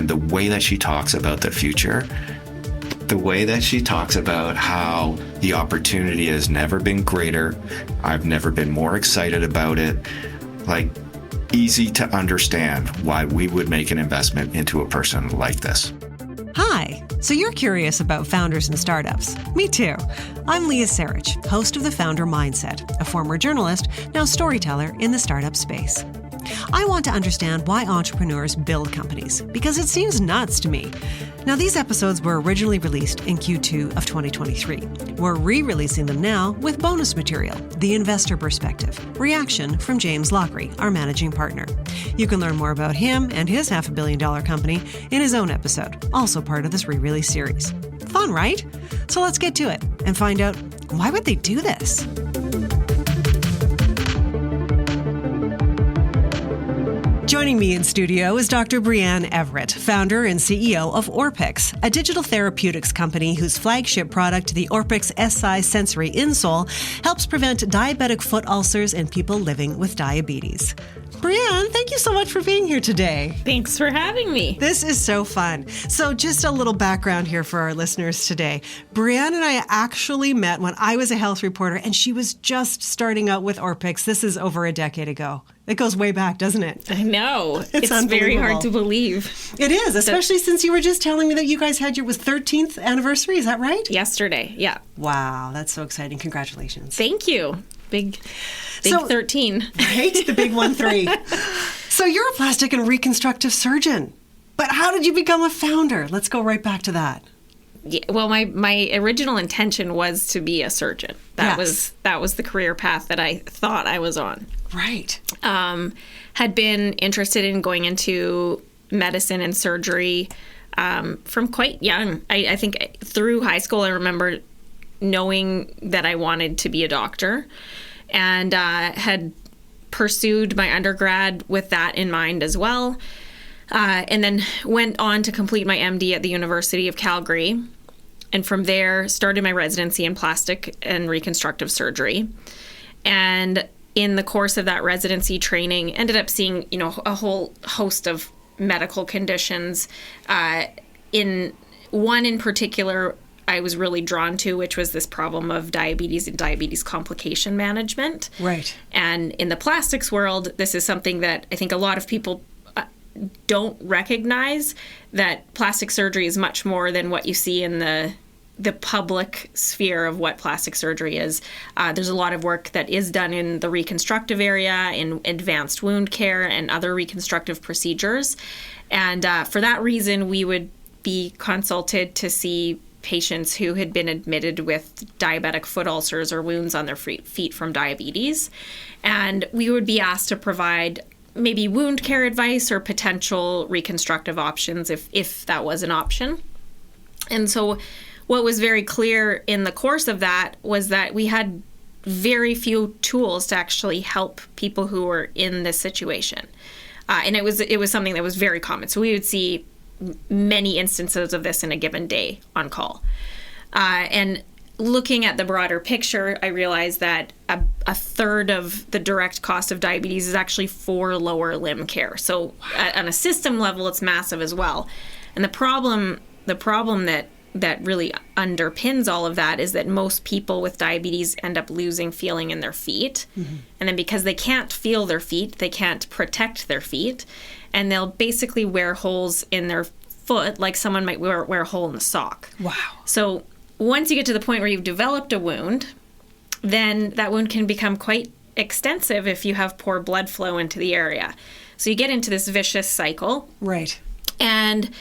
And the way that she talks about the future, the way that she talks about how the opportunity has never been greater, I've never been more excited about it, like easy to understand why we would make an investment into a person like this. Hi. So you're curious about founders and startups. Me too. I'm Leah, host of The Founder Mindset, a former journalist, now storyteller in the startup space. I want to understand why entrepreneurs build companies, because it seems nuts to me. Now, these episodes were originally released in Q2 of 2023. We're re-releasing them now with bonus material, The Investor Perspective, reaction from James Lochrie, our managing partner. You can learn more about him and his $500 million company in his own episode, also part of this re-release series. Fun, right? So let's get to it and find out, why would they do this? Joining me in studio is Dr. Breanne Everett, founder and CEO of Orpyx, a digital therapeutics company whose flagship product, the Orpyx SI Sensory Insole, helps prevent diabetic foot ulcers in people living with diabetes. Breanne, thank you so much for being here today. Thanks for having me. This is so fun. So just a little background here for our listeners today. Breanne and I actually met when I was a health reporter, and she was just starting out with Orpyx. This is over a decade ago. It goes way back, doesn't it? I know. It's very hard to believe. It is, especially since you were just telling me that you guys had your 13th anniversary. Is that right? Yesterday, yeah. Wow, that's so exciting. Congratulations. Thank you. Big 13. Right? The big 1-3. So you're a plastic and reconstructive surgeon. But how did you become a founder? Let's go right back to that. Yeah, well, my original intention was to be a surgeon. That was the career path that I thought I was on. Right. Had been interested in going into medicine and surgery from quite young. I think through high school, I remember knowing that I wanted to be a doctor, and had pursued my undergrad with that in mind as well. And then went on to complete my MD at the University of Calgary. And from there, started my residency in plastic and reconstructive surgery. And in the course of that residency training, ended up seeing, a whole host of medical conditions. In one in particular, I was really drawn to, which was this problem of diabetes and diabetes complication management. Right. And in the plastics world, this is something that I think a lot of people don't recognize, that plastic surgery is much more than what you see in the public sphere of what plastic surgery is. There's a lot of work that is done in the reconstructive area, in advanced wound care and other reconstructive procedures. And for that reason, we would be consulted to see patients who had been admitted with diabetic foot ulcers or wounds on their feet from diabetes. And we would be asked to provide maybe wound care advice or potential reconstructive options if that was an option. And so what was very clear in the course of that was that we had very few tools to actually help people who were in this situation. And it was something that was very common. So we would see many instances of this in a given day on call. And looking at the broader picture, I realized that a third of the direct cost of diabetes is actually for lower limb care. So on a system level, it's massive as well. And the problem that really underpins all of that is that most people with diabetes end up losing feeling in their feet. Mm-hmm. And then because they can't feel their feet, they can't protect their feet. And they'll basically wear holes in their foot like someone might wear a hole in a sock. Wow. So once you get to the point where you've developed a wound, then that wound can become quite extensive if you have poor blood flow into the area. So you get into this vicious cycle. Right. And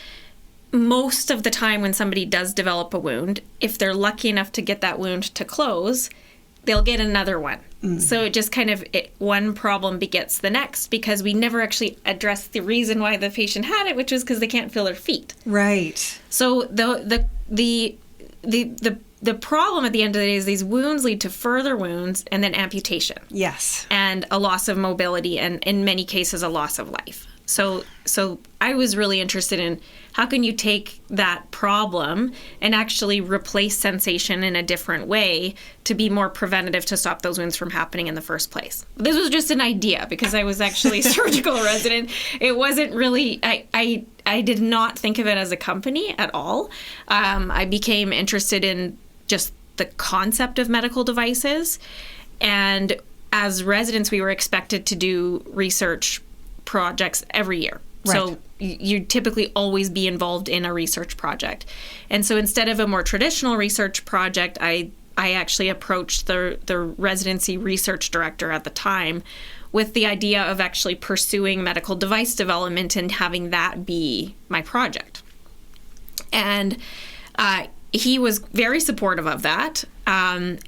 most of the time when somebody does develop a wound, if they're lucky enough to get that wound to close, they'll get another one. Mm. So it just one problem begets the next, because we never actually addressed the reason why the patient had it, which was because they can't feel their feet. Right. So the problem at the end of the day is these wounds lead to further wounds and then amputation. Yes. And a loss of mobility and in many cases a loss of life. So I was really interested in how can you take that problem and actually replace sensation in a different way to be more preventative to stop those wounds from happening in the first place. This was just an idea because I was actually a surgical resident. It wasn't really, I did not think of it as a company at all. I became interested in just the concept of medical devices. And as residents, we were expected to do research projects every year. Right. So you'd typically always be involved in a research project. And so instead of a more traditional research project, I actually approached the residency research director at the time with the idea of actually pursuing medical device development and having that be my project. And he was very supportive of that, and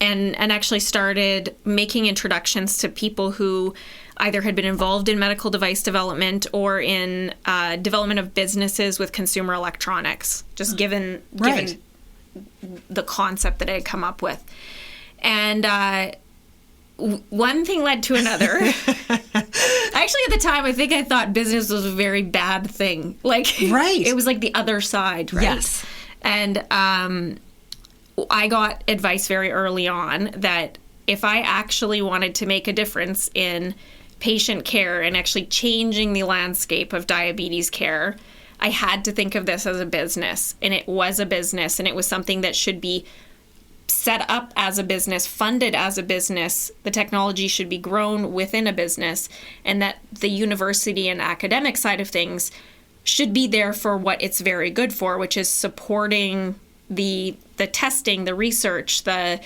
actually started making introductions to people who either had been involved in medical device development or in development of businesses with consumer electronics, just given the concept that I had come up with. And one thing led to another. Actually, at the time, I think I thought business was a very bad thing. It was like the other side, right? Yes. And I got advice very early on that if I actually wanted to make a difference in patient care and actually changing the landscape of diabetes care, I had to think of this as a business. And it was a business, and it was something that should be set up as a business, funded as a business. The technology should be grown within a business, and that the university and academic side of things should be there for what it's very good for, which is supporting the testing, the research, the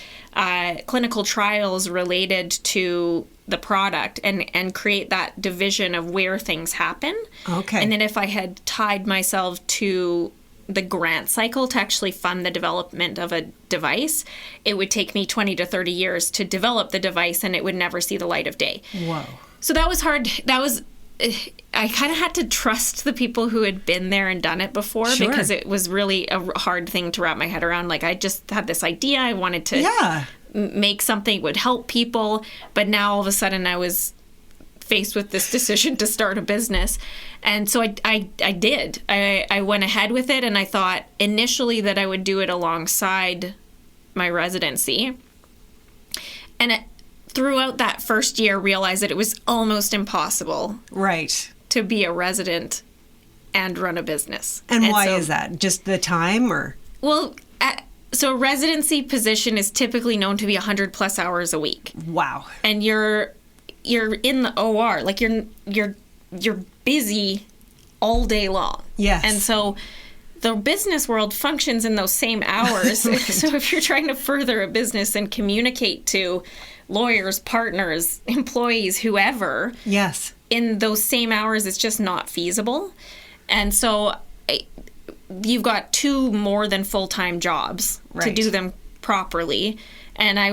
clinical trials related to the product, and create that division of where things happen. Okay. And then if I had tied myself to the grant cycle to actually fund the development of a device, it would take me 20 to 30 years to develop the device, and it would never see the light of day. Whoa. So that was hard. I kind of had to trust the people who had been there and done it before, Sure. because it was really a hard thing to wrap my head around. I just had this idea. I wanted to make something that would help people. But now all of a sudden I was faced with this decision to start a business. And so I did. I went ahead with it, and I thought initially that I would do it alongside my residency. And throughout that first year, realized that it was almost impossible to be a resident and run a business. And why is that? Just the time, or? Well, so a residency position is typically known to be 100 plus hours a week. Wow. And you're in the OR, like you're busy all day long. Yes. And so the business world functions in those same hours. Right. So if you're trying to further a business and communicate to lawyers, partners, employees, whoever, yes, in those same hours, it's just not feasible. And so you've got two more than full-time jobs to do them properly. And I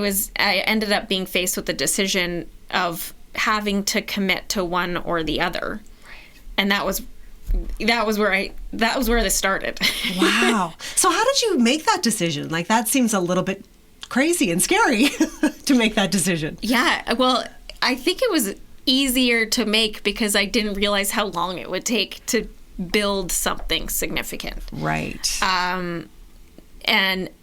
ended up being faced with the decision of having to commit to one or the other. And that was where this started. Wow. So how did you make that decision? Like, that seems a little bit crazy and scary to make that decision. Yeah. Well, I think it was easier to make because I didn't realize how long it would take to build something significant. Right. And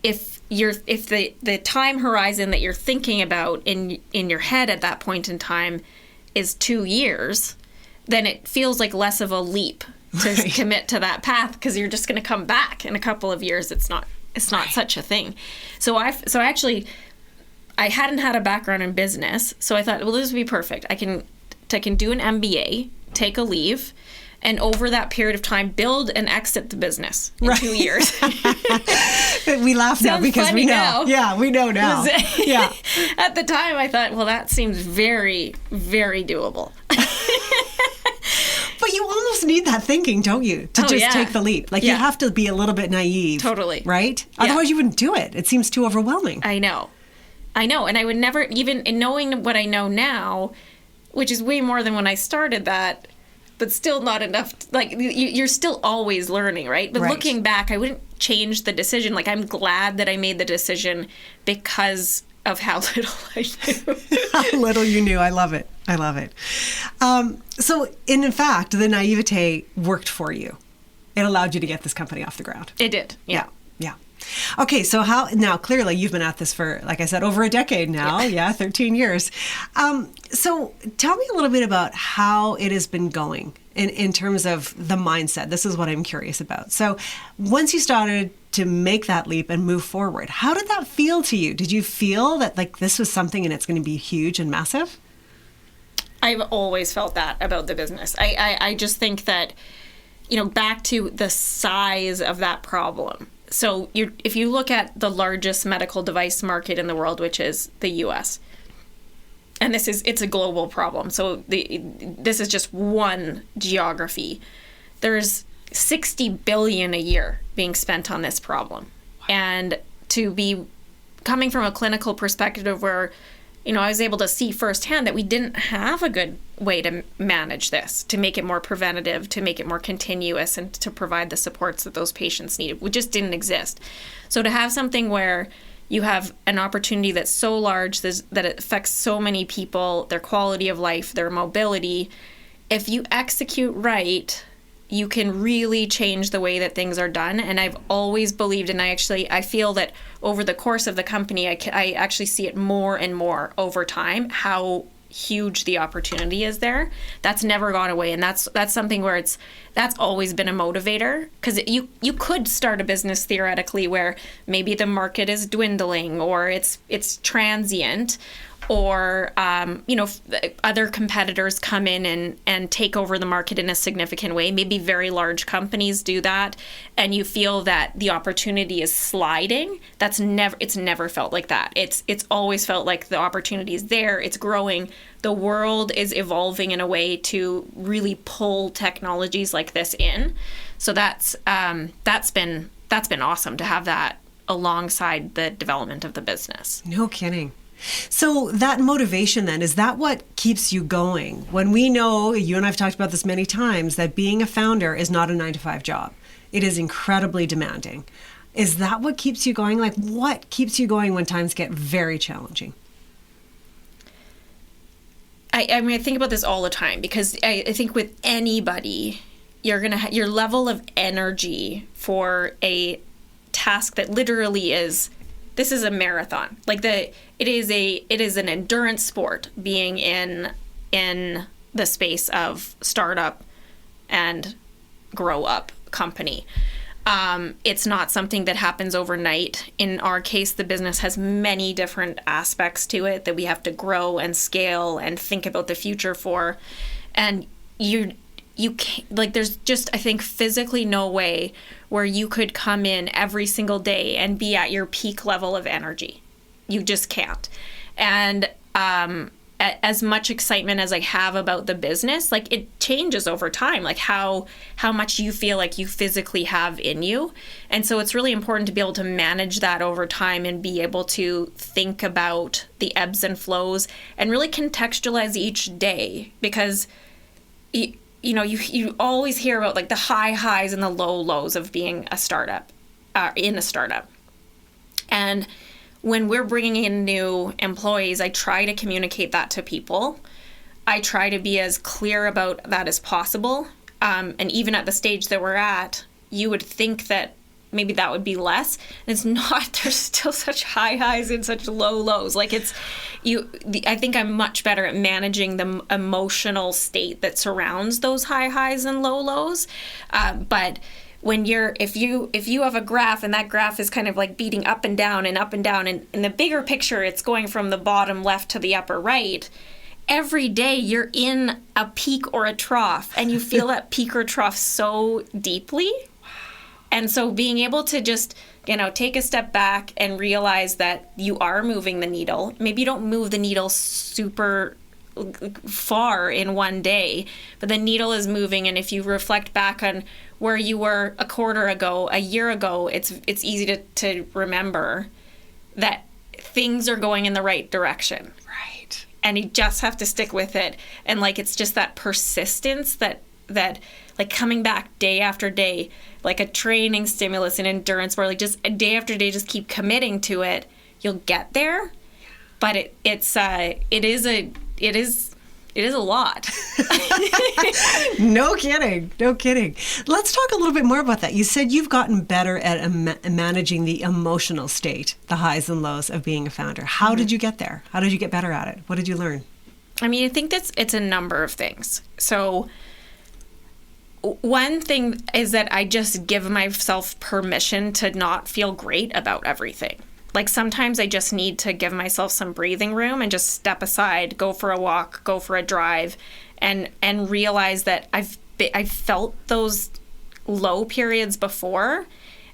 if the time horizon that you're thinking about in your head at that point in time is 2 years, then it feels like less of a leap to commit to that path, because you're just going to come back in a couple of years. It's not such a thing. So I hadn't had a background in business, so I thought, well, this would be perfect. I can do an MBA, take a leave, and over that period of time, build and exit the business in 2 years. We laugh now because we know. Now. Yeah, we know now. Yeah. At the time, I thought, well, that seems very, very doable. But you almost need that thinking, don't you, to take the leap? Like, you have to be a little bit naive. Totally. Right? Otherwise, you wouldn't do it. It seems too overwhelming. I know. And I would never, even in knowing what I know now, which is way more than when I started that, but still not enough. You're still always learning, right? But looking back, I wouldn't change the decision. Like, I'm glad that I made the decision because of how little I knew. How little you knew. I love it. I love it. So in fact, the naivete worked for you. It allowed you to get this company off the ground. It did. Yeah. Yeah. Okay, so now clearly you've been at this for, like I said, over a decade now. Yeah, 13 years. So tell me a little bit about how it has been going in terms of the mindset. This is what I'm curious about. So once you started to make that leap and move forward, how did that feel to you? Did you feel that like this was something and it's going to be huge and massive? I've always felt that about the business. I just think that, back to the size of that problem. So if you look at the largest medical device market in the world, which is the U.S., and it's a global problem. So this is just one geography. There's $60 billion a year being spent on this problem. And to be coming from a clinical perspective where, I was able to see firsthand that we didn't have a good way to manage this, to make it more preventative, to make it more continuous, and to provide the supports that those patients needed. We just didn't exist. So to have something where you have an opportunity that's so large that it affects so many people, their quality of life, their mobility, if you execute right, you can really change the way that things are done. And I've always believed, and I feel that over the course of the company, I actually see it more and more over time, how huge the opportunity is there. That's never gone away. And that's something where that's always been a motivator, because you could start a business theoretically where maybe the market is dwindling or it's transient, or other competitors come in and take over the market in a significant way. Maybe very large companies do that, and you feel that the opportunity is sliding. It's never felt like that. It's always felt like the opportunity is there. It's growing. The world is evolving in a way to really pull technologies like this in. So that's been awesome to have that alongside the development of the business. No kidding. So that motivation then, is that what keeps you going? When we know, you and I've talked about this many times, that being a founder is not a 9-to-5 job. It is incredibly demanding. Is that what keeps you going? Like, what keeps you going when times get very challenging? I think about this all the time, because I think with anybody, your level of energy for a task that literally is, this is a marathon. Like it is an endurance sport, being in the space of startup and grow up company. It's not something that happens overnight. In our case, the business has many different aspects to it that we have to grow and scale and think about the future for. And you can't, like, there's just, I think, physically no way where you could come in every single day and be at your peak level of energy. You just can't. And as much excitement as I have about the business, like, it changes over time, like how much you feel like you physically have in you. And so it's really important to be able to manage that over time and be able to think about the ebbs and flows and really contextualize each day, because you always hear about like the high highs and the low lows of being a startup, in a startup. And when we're bringing in new employees, I try to communicate that to people. I try to be as clear about that as possible. And even at the stage that we're at, you would think that maybe that would be less. And it's not. There's still such high highs and such low lows. Like, I think I'm much better at managing the emotional state that surrounds those high highs and low lows. But when if you have a graph and that graph is kind of like beating up and down, and in the bigger picture, it's going from the bottom left to the upper right, every day you're in a peak or a trough, and you feel that peak or trough so deeply. And so being able to just, take a step back and realize that you are moving the needle. Maybe you don't move the needle super far in one day, but the needle is moving. And if you reflect back on where you were a quarter ago, a year ago, it's easy to remember that things are going in the right direction. Right. And you just have to stick with it. And like, it's just that persistence that like coming back day after day, like a training stimulus and endurance, where like just day after day, just keep committing to it. You'll get there. But it is It is a lot. No kidding. No kidding. Let's talk a little bit more about that. You said you've gotten better at managing the emotional state, the highs and lows of being a founder. How did you get there? How did you get better at it? What did you learn? I mean, I think it's a number of things. So one thing is that I just give myself permission to not feel great about everything. Like sometimes I just need to give myself some breathing room and just step aside, go for a walk, go for a drive, and realize that I've felt those low periods before,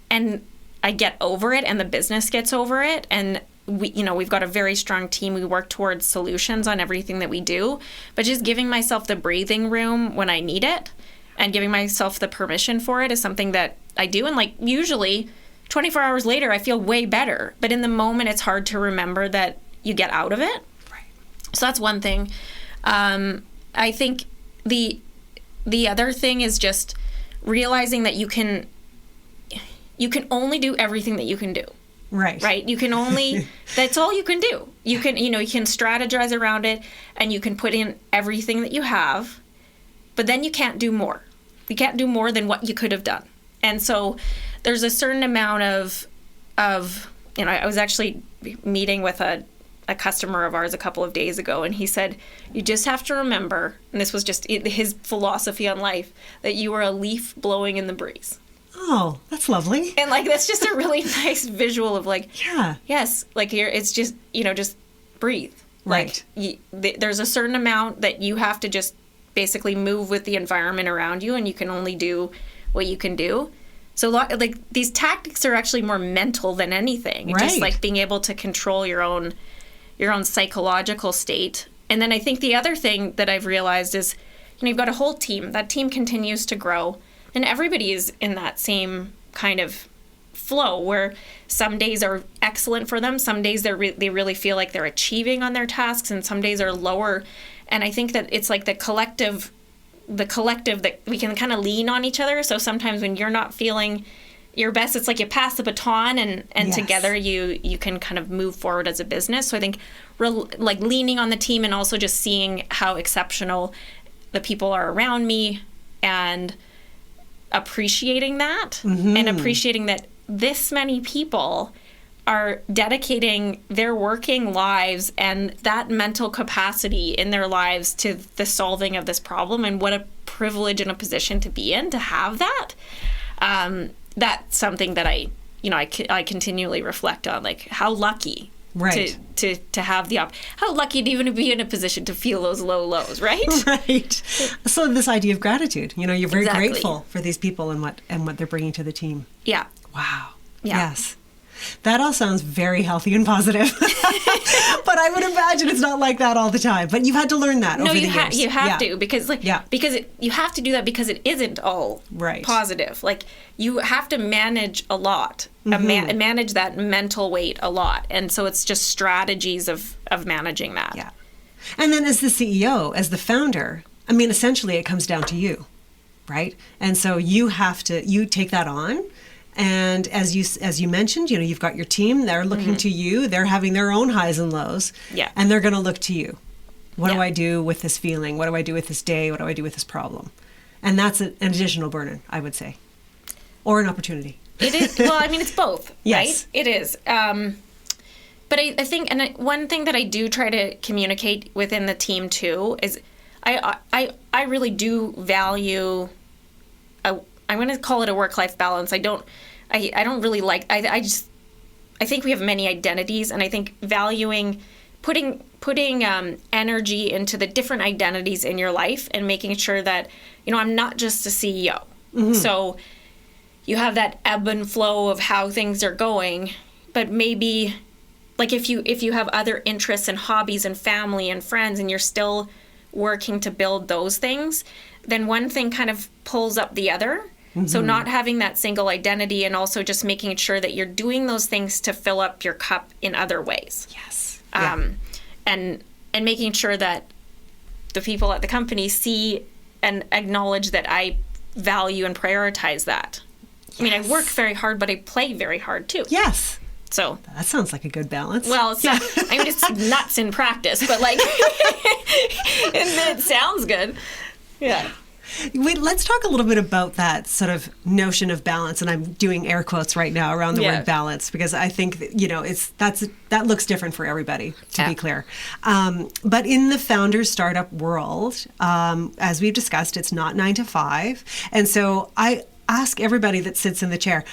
and I get over it, and the business gets over it, and we've got a very strong team. We work towards solutions on everything that we do, but just giving myself the breathing room when I need it, and giving myself the permission for it is something that I do, and like usually 24 hours later, I feel way better. But in the moment, it's hard to remember that you get out of it. Right. So that's one thing. I think the other thing is just realizing that you can only do everything that you can do. Right. Right. You can only, that's all you can do. You can strategize around it, and you can put in everything that you have, but then you can't do more. You can't do more than what you could have done. And so there's a certain amount of I was actually meeting with a customer of ours a couple of days ago, and he said, you just have to remember, and this was just his philosophy on life, that you are a leaf blowing in the breeze. Oh, that's lovely. And like, that's just a really nice visual of like, Yeah. yes, like here, it's just, just breathe. Right. Like there's a certain amount that you have to just basically move with the environment around you, and you can only do what you can do. So like these tactics are actually more mental than anything. Right. Just like being able to control your own psychological state. And then I think the other thing that I've realized is, you've got a whole team. That team continues to grow, and everybody is in that same kind of flow where some days are excellent for them, some days they really feel like they're achieving on their tasks, and some days are lower. And I think that it's like the collective that we can kind of lean on each other. So sometimes when you're not feeling your best, it's like you pass the baton, and Yes. together you can kind of move forward as a business. So I think like leaning on the team, and also just seeing how exceptional the people are around me, and appreciating that, and appreciating that this many people are dedicating their working lives and that mental capacity in their lives to the solving of this problem. And what a privilege and a position to be in, to have that. That's something that I continually reflect on, like how lucky Right. to have how lucky to even be in a position to feel those low lows, right? Right. So this idea of gratitude, you're very Exactly. grateful for these people and what they're bringing to the team. Yeah. Wow. Yeah. Yes. That all sounds very healthy and positive. But I would imagine it's not like that all the time. But you've had to learn that over the years. You have Yeah. to, because you have to do that, because it isn't all Right. positive. Like, you have to manage a lot, manage that mental weight a lot. And so it's just strategies of managing that. Yeah. And then as the CEO, as the founder, essentially it comes down to you, right? And so you take that on. And as you mentioned, you've got your team. They're looking to you. They're having their own highs and lows. Yeah. And they're going to look to you. What do Yeah. I do with this feeling? What do I do with this day? What do I do with this problem? And that's an additional burden, I would say, or an opportunity. It is. Well, it's both, Yes. right? It is. But I think, and one thing that I do try to communicate within the team too is, I really do value. I'm going to call it a work-life balance. I don't really like. I think we have many identities, and I think valuing, putting energy into the different identities in your life, and making sure that I'm not just a CEO. So you have that ebb and flow of how things are going, but maybe like if you have other interests and hobbies and family and friends, and you're still working to build those things, then one thing kind of pulls up the other. So not having that single identity, and also just making sure that you're doing those things to fill up your cup in other ways. Yes. And making sure that the people at the company see and acknowledge that I value and prioritize that. I work very hard, but I play very hard too. Yes. So That sounds like a good balance. well, it's not, I mean, it's nuts in practice, but like, it sounds good. Yeah. Wait, let's talk a little bit about that sort of notion of balance, and I'm doing air quotes right now around the word balance, because I think that, that looks different for everybody, to be clear. But in the founder startup world, as we've discussed, it's not 9 to 5, and so I ask everybody that sits in the chair,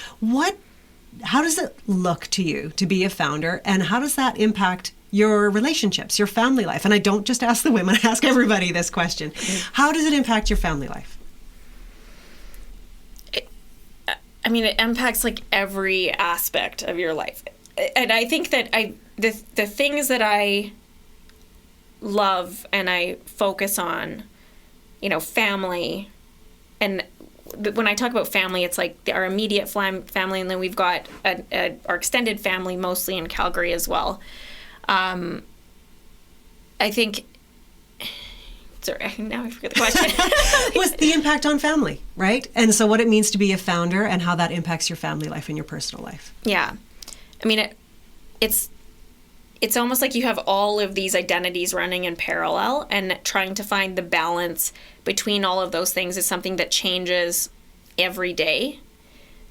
how does it look to you to be a founder, and how does that impact your relationships, your family life? And I don't just ask the women, I ask everybody this question. How does it impact your family life? It impacts like every aspect of your life. And I think that the things that I love and I focus on, family, and when I talk about family, it's like our immediate family, and then we've got our extended family, mostly in Calgary as well. I think, sorry, now I forget the question. Was the impact on family, right? And so what it means to be a founder and how that impacts your family life and your personal life. Yeah. I mean, it's almost like you have all of these identities running in parallel, and trying to find the balance between all of those things is something that changes every day.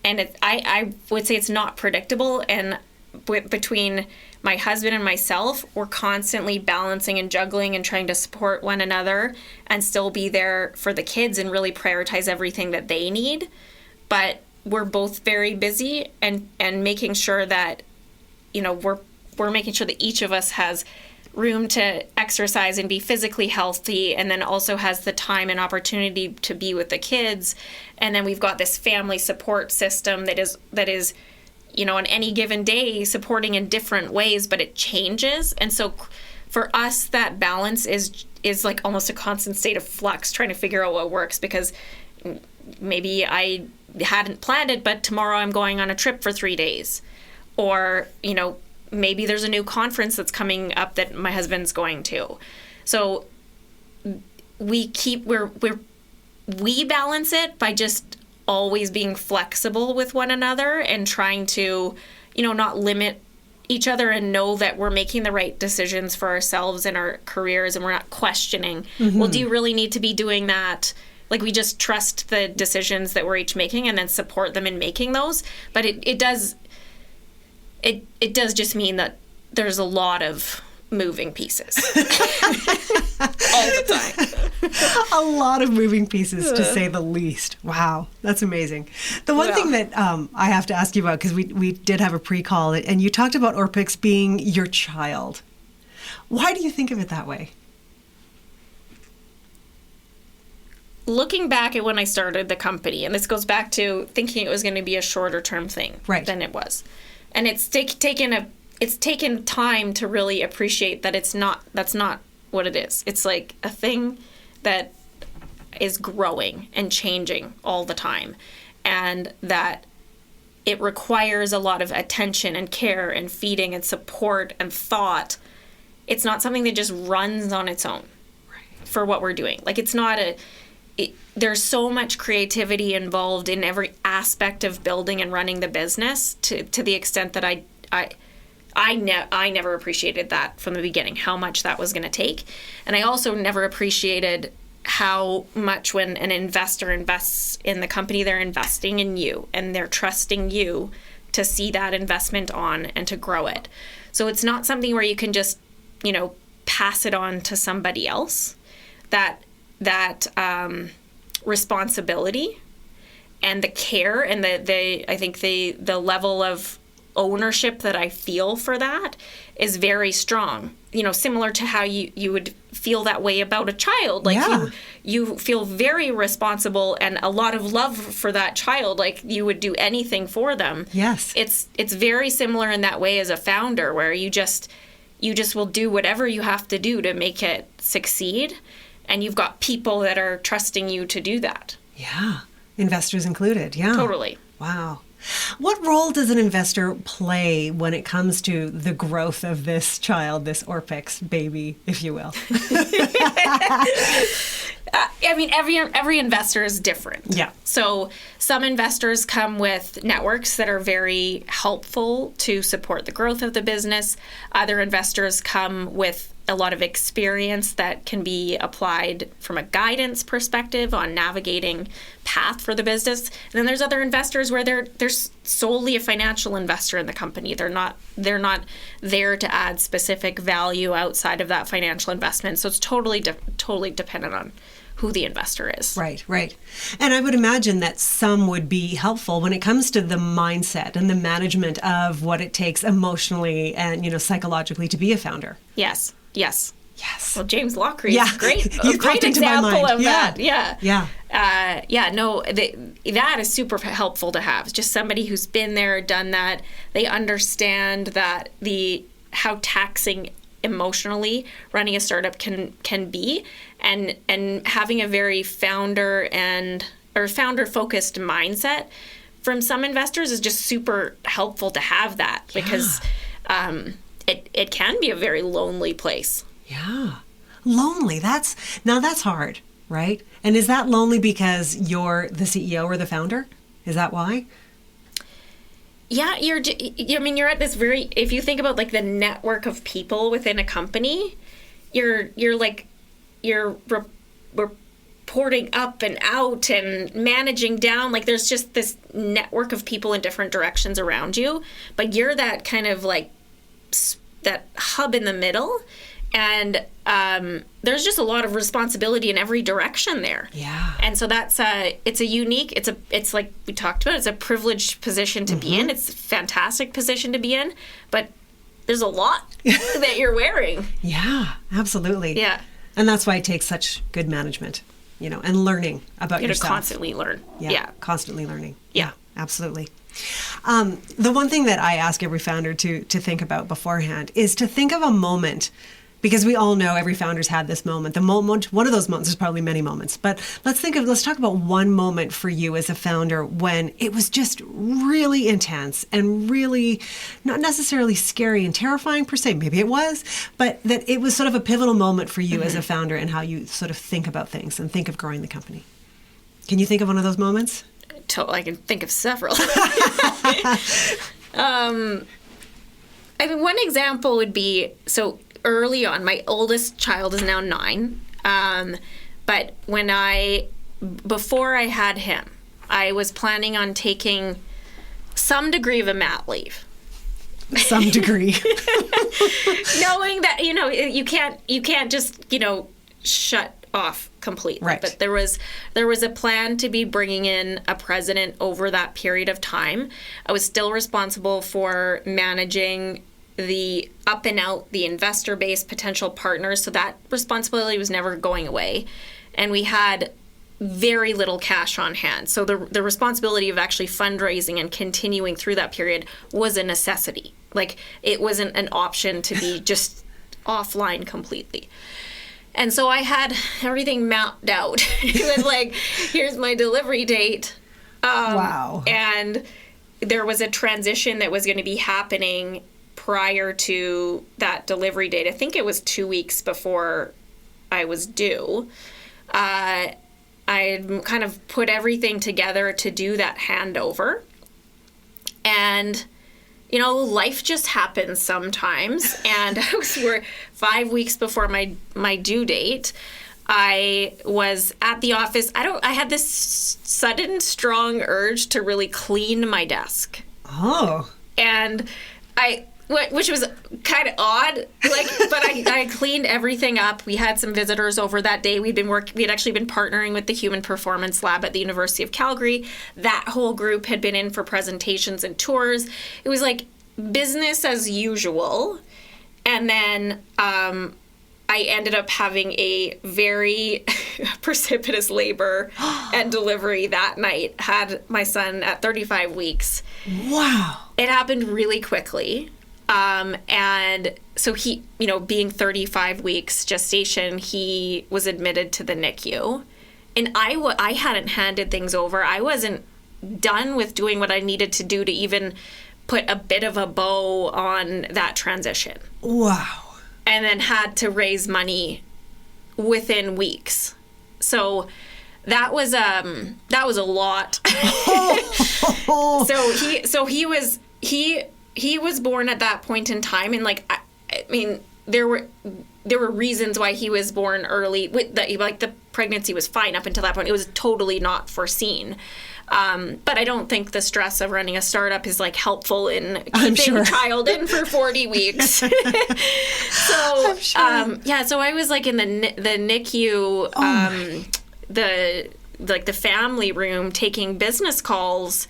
And I would say it's not predictable, and between my husband and myself, we're constantly balancing and juggling and trying to support one another and still be there for the kids and really prioritize everything that they need. But we're both very busy, and making sure that, we're making sure that each of us has room to exercise and be physically healthy, and then also has the time and opportunity to be with the kids. And then we've got this family support system that is on any given day supporting in different ways, but it changes. And so for us, that balance is like almost a constant state of flux, trying to figure out what works, because maybe I hadn't planned it, but tomorrow I'm going on a trip for 3 days. Or, maybe there's a new conference that's coming up that my husband's going to. So we balance it by just always being flexible with one another, and trying to, not limit each other, and know that we're making the right decisions for ourselves and our careers, and we're not questioning, well, do you really need to be doing that? Like, we just trust the decisions that we're each making, and then support them in making those. But it does just mean that there's a lot of moving pieces all the time. A lot of moving pieces, to say the least. Wow, that's amazing. The one thing that I have to ask you about, because we did have a pre-call, and you talked about Orpyx being your child. Why do you think of it that way? Looking back at when I started the company, and this goes back to thinking it was going to be a shorter term thing than it was. And it's taken time to really appreciate that that's not what it is. It's like a thing that is growing and changing all the time, and that it requires a lot of attention and care and feeding and support and thought. It's not something that just runs on its own for what we're doing. Like, it's not there's so much creativity involved in every aspect of building and running the business, to the extent that I never appreciated that from the beginning, how much that was going to take. And I also never appreciated how much, when an investor invests in the company, they're investing in you, and they're trusting you to see that investment on and to grow it. So it's not something where you can just, pass it on to somebody else. That responsibility and the care and I think the level of ownership that I feel for that is very strong. Similar to how you would feel that way about a child. Like, you feel very responsible and a lot of love for that child. Like, you would do anything for them. Yes. It's very similar in that way as a founder, where you just will do whatever you have to do to make it succeed. And you've got people that are trusting you to do that. Yeah. Investors included. Yeah. Totally. Wow. What role does an investor play when it comes to the growth of this child, this Orpyx baby, if you will? I mean, every investor is different. Yeah. So some investors come with networks that are very helpful to support the growth of the business. Other investors come with a lot of experience that can be applied from a guidance perspective on navigating path for the business. And then there's other investors where they're solely a financial investor in the company. They're not there to add specific value outside of that financial investment. So it's totally dependent on who the investor is. Right. And I would imagine that some would be helpful when it comes to the mindset and the management of what it takes emotionally and, psychologically to be a founder. Yes. Yes. Well, James Lochrie is a great into example of that. Yeah. That is super helpful to have. It's just somebody who's been there, done that. They understand that how taxing emotionally running a startup can be, and having a very founder focused mindset from some investors is just super helpful to have that, because it can be a very lonely place. Yeah. Lonely. That's hard, right? And is that lonely because you're the CEO or the founder? Is that why? Yeah, you're at this if you think about like the network of people within a company, you're reporting up and out and managing down. Like there's just this network of people in different directions around you, but you're that kind of like that hub in the middle. And there's just a lot of responsibility in every direction there. Yeah. And so it's like we talked about, it's a privileged position to be in. It's a fantastic position to be in, but there's a lot that you're wearing. Yeah, absolutely. Yeah. And that's why it takes such good management, and learning about yourself. You constantly learn. Yeah. Constantly learning. Yeah. Absolutely. The one thing that I ask every founder to think about beforehand is to think of a moment, because we all know every founder's had this moment. The moment, one of those moments, there's probably many moments, but let's talk about one moment for you as a founder when it was just really intense and really not necessarily scary and terrifying per se. Maybe it was, but that it was sort of a pivotal moment for you as a founder and how you sort of think about things and think of growing the company. Can you think of one of those moments? I can think of several. One example would be, so early on, my oldest child is now 9, but before I had him, I was planning on taking some degree of a mat leave. Some degree. Knowing that, you can't just, shut off completely. Right. But there was a plan to be bringing in a president over that period of time. I was still responsible for managing the up and out, the investor base, potential partners. So that responsibility was never going away. And we had very little cash on hand. So the responsibility of actually fundraising and continuing through that period was a necessity. Like it wasn't an option to be just offline completely. And so I had everything mapped out. It was like, here's my delivery date. Wow. And there was a transition that was going to be happening prior to that delivery date. I think it was 2 weeks before I was due. I had kind of put everything together to do that handover. And life just happens sometimes. And we're 5 weeks before my due date. I was at the office. I had this sudden, strong urge to really clean my desk. Oh. And which was kind of odd, but I cleaned everything up. We had some visitors over that day. We had actually been partnering with the Human Performance Lab at the University of Calgary. That whole group had been in for presentations and tours. It was like business as usual. And then I ended up having a very precipitous labor and delivery that night. Had my son at 35 weeks. Wow. It happened really quickly. And so he, being 35 weeks gestation, he was admitted to the NICU. And I hadn't handed things over. I wasn't done with doing what I needed to do to even put a bit of a bow on that transition. Wow. And then had to raise money within weeks. So that was a lot. He was born at that point in time, and like I mean there were reasons why he was born early. Like the pregnancy was fine up until that point. It was totally not foreseen. But I don't think the stress of running a startup is like helpful in keeping a child in for 40 weeks. So so I was like in the NICU, the family room taking business calls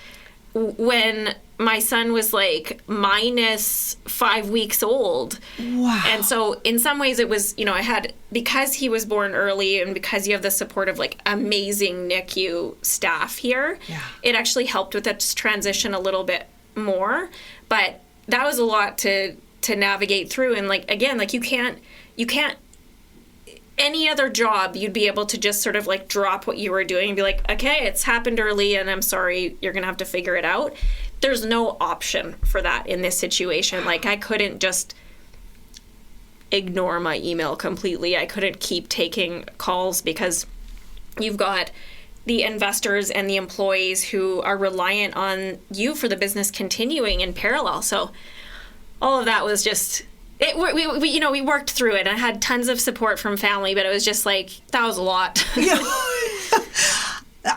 when my son was like minus 5 weeks old. Wow. And so in some ways it was, I had, because he was born early and because you have the support of like amazing NICU staff here, it actually helped with that transition a little bit more. But that was a lot to navigate through. And like, again, like you can't, any other job, you'd be able to just sort of like drop what you were doing and be like, okay, it's happened early and I'm sorry, you're going to have to figure it out. There's no option for that in this situation. Like I couldn't just ignore my email completely. I couldn't keep taking calls because you've got the investors and the employees who are reliant on you for the business continuing in parallel. So all of that was just... we worked through it. I had tons of support from family, but it was just like, that was a lot.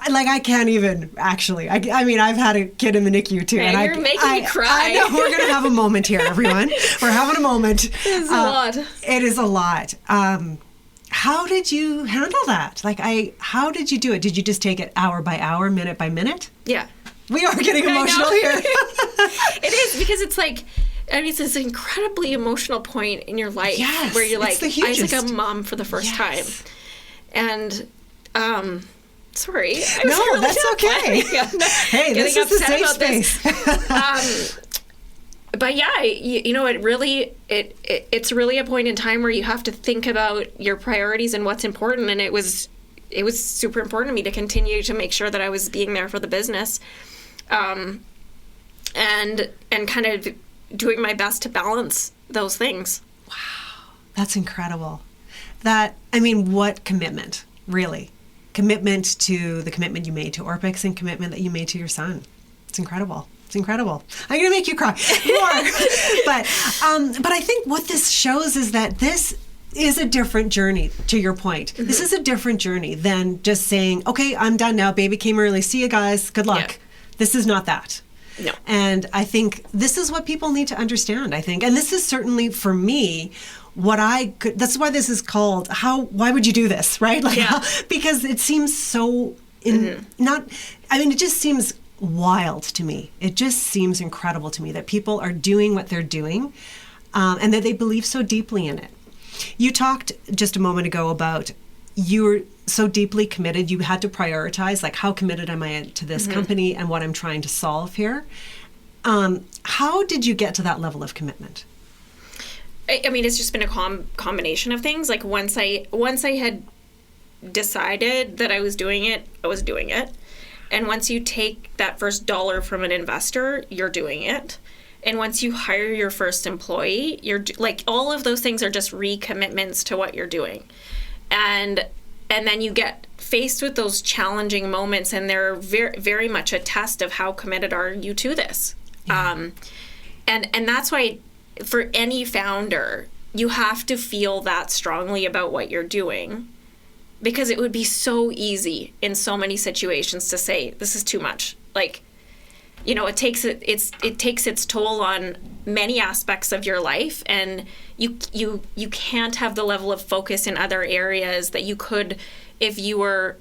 Like, I can't even, actually. I mean, I've had a kid in the NICU, too. And you're making me cry. I know. We're going to have a moment here, everyone. We're having a moment. It's a lot. It is a lot. How did you handle that? Like, how did you do it? Did you just take it hour by hour, minute by minute? Yeah. We are getting emotional here. It is, because it's like... I mean, it's this incredibly emotional point in your life where you're like, I was like a mom for the first time. And, sorry. No, that's okay. Hey, this is a safe space. But yeah, it's really a point in time where you have to think about your priorities and what's important. And it was super important to me to continue to make sure that I was being there for the business. And kind of doing my best to balance those things. Wow. That's incredible. What commitment, really? Commitment to the commitment you made to Orpyx and commitment that you made to your son. It's incredible. It's incredible. I'm going to make you cry more. But I think what this shows is that this is a different journey, to your point. Mm-hmm. This is a different journey than just saying, okay, I'm done now. Baby came early. See you guys. Good luck. Yeah. This is not that. No. And I think this is what people need to understand, I think. And this is certainly, for me, that's why this is called, why would you do this, right? Like, because it seems so, it just seems wild to me. It just seems incredible to me that people are doing what they're doing and that they believe so deeply in it. You talked just a moment ago about you were so deeply committed, you had to prioritize, like, how committed am I to this company and what I'm trying to solve here? How did you get to that level of commitment? I mean, it's just been a combination of things. Like, once I had decided that I was doing it, I was doing it. And once you take that first dollar from an investor, you're doing it. And once you hire your first employee, you're like, all of those things are just recommitments to what you're doing. And then you get faced with those challenging moments, and they're very, very much a test of how committed are you to this. Yeah. And that's why for any founder, you have to feel that strongly about what you're doing, because it would be so easy in so many situations to say, this is too much. Like, it takes its toll on many aspects of your life, and you can't have the level of focus in other areas that you could if you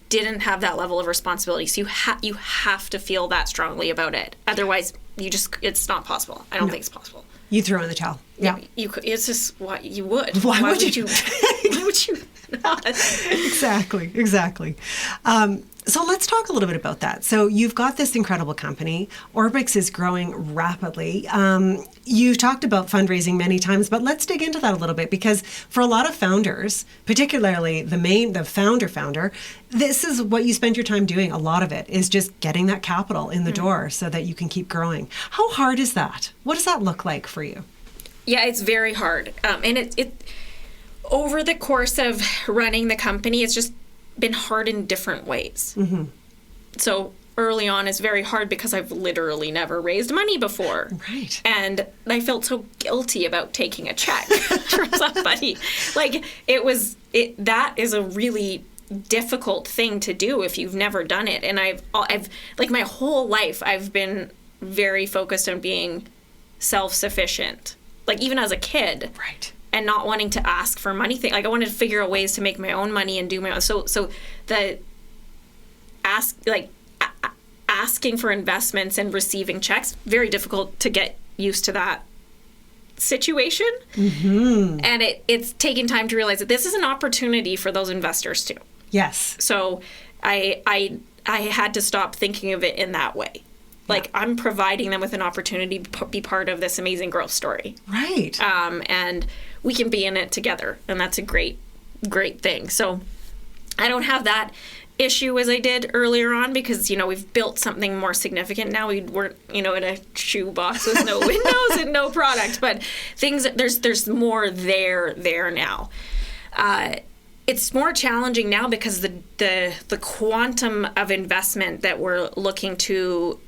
didn't have that level of responsibility. So you have to feel that strongly about it. Otherwise, it's not possible. I don't think it's possible. You throw in the towel. Yeah. It's just what you would. Why would you? Why would you not? Exactly. So let's talk a little bit about that. So you've got this incredible company. Orpyx is growing rapidly. You've talked about fundraising many times, but let's dig into that a little bit, because for a lot of founders, particularly the founder, this is what you spend your time doing. A lot of it is just getting that capital in the door so that you can keep growing. How hard is that? What does that look like for you? Yeah, it's very hard. And it over the course of running the company, it's just been hard in different ways. Mm-hmm. So early on is very hard because I've literally never raised money before. Right. And I felt so guilty about taking a check from somebody. Like that is a really difficult thing to do if you've never done it. And I've like my whole life I've been very focused on being self-sufficient. Like even as a kid. Right. And not wanting to ask for money thing. Like I wanted to figure out ways to make my own money and do my own. So the asking for investments and receiving checks, very difficult to get used to that situation. Mm-hmm. And it's taken time to realize that this is an opportunity for those investors too. Yes. So I had to stop thinking of it in that way. Like I'm providing them with an opportunity to be part of this amazing growth story. Right. And we can be in it together. And that's a great thing. So I don't have that issue as I did earlier on because, we've built something more significant now. We weren't, in a shoebox with no windows and no product. But there's more there now. It's more challenging now because the quantum of investment that we're looking to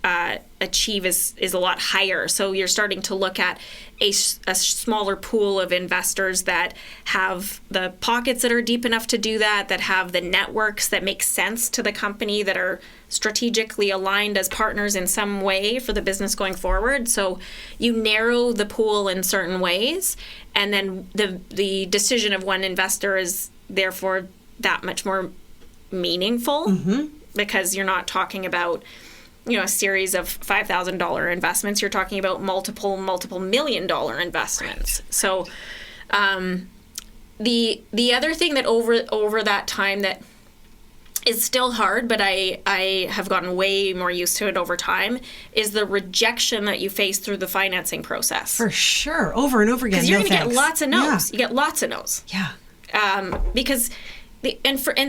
achieve is a lot higher. So you're starting to look at a smaller pool of investors that have the pockets that are deep enough to do that have the networks that make sense to the company, that are strategically aligned as partners in some way for the business going forward. So you narrow the pool in certain ways, and then the decision of one investor is therefore that much more meaningful because you're not talking about a series of $5,000 investments. You're talking about multiple $1 million investments. Right. So the other thing that over that time that is still hard, but I have gotten way more used to it over time, is the rejection that you face through the financing process. For sure. Over and over again. Because you're going to get lots of no's. Yeah. You get lots of no's. Yeah. Because